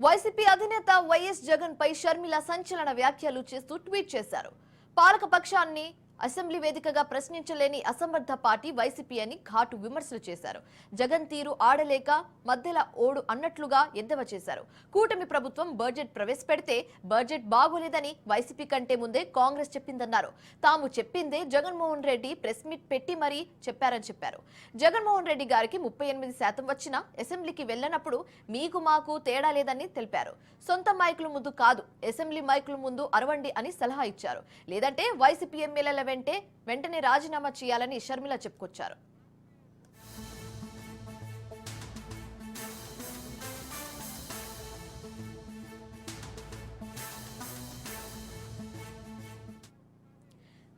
YCP అధినేత YS Jagan పై షర్మిల సంచలన వ్యాఖ్యలు చేస్తూ ట్వీట్ చేశారు. పాలక పక్షాన్ని అసెంబ్లీ వేదికగా ప్రశ్నించలేని అసమర్థ పార్టీ వైసీపీ అని ఘాటు విమర్శలు చేశారు. జగన్ తీరు ఆడలేక మధ్యల ఓడు అన్నట్లుగా ఎద్దేవా చేశారు. కూటమి ప్రభుత్వం బడ్జెట్ ప్రవేశపెడితే బడ్జెట్ బాగోలేదని వైసీపీ కంటే ముందే కాంగ్రెస్ చెప్పిందన్నారు. తాము చెప్పిందే జగన్మోహన్ రెడ్డి ప్రెస్ మీట్ పెట్టి మరీ చెప్పారని చెప్పారు. జగన్మోహన్ రెడ్డి గారికి 38% వచ్చినా అసెంబ్లీకి వెళ్లనప్పుడు మీకు మాకు తేడా లేదని తెలిపారు. సొంత మైకుల ముందు కాదు అసెంబ్లీ మైకుల ముందు అరవండి అని సలహా ఇచ్చారు. లేదంటే వైసీపీ ఎమ్మెల్యేల వెంటనే రాజీనామా చేయాలని షర్మిల చెప్పుకొచ్చారు.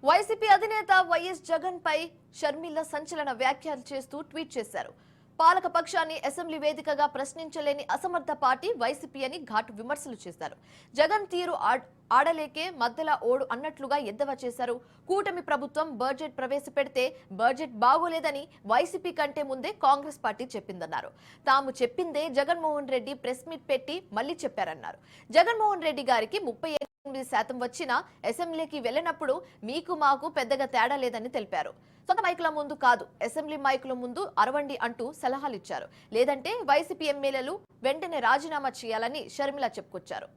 వైసీపీ అధినేత వైఎస్ జగన్ పై షర్మిల సంచలన వ్యాఖ్యలు చేస్తూ ట్వీట్ చేశారు. పాలక పక్షాన్ని అసెంబ్లీ వేదికగా ప్రశ్నించలేని అసమర్థ పార్టీ వైసీపీ అని ఘాటు విమర్శలు చేశారు. జగన్ తీరు ఆడలేకే మధ్యల ఓడు అన్నట్లుగా ఎద్దేవా చేశారు. కూటమి ప్రభుత్వం బడ్జెట్ ప్రవేశపెడితే బడ్జెట్ బాగోలేదని వైసీపీ కంటే ముందే కాంగ్రెస్ పార్టీ చెప్పిందన్నారు. తాము చెప్పిందే జగన్మోహన్ రెడ్డి ప్రెస్ మీట్ పెట్టి మళ్లీ చెప్పారన్నారు. జగన్మోహన్ రెడ్డి గారికి 38% వచ్చినా అసెంబ్లీకి వెళ్లినప్పుడు మీకు మాకు పెద్దగా తేడా లేదని తెలిపారు. సొంత మైకుల ముందు కాదు అసెంబ్లీ మైకుల ముందు అరవండి అంటూ సలహాలిచ్చారు. లేదంటే వైసీపీ ఎమ్మెల్యేలు వెంటనే రాజీనామా చేయాలని షర్మిల చెప్పుకొచ్చారు.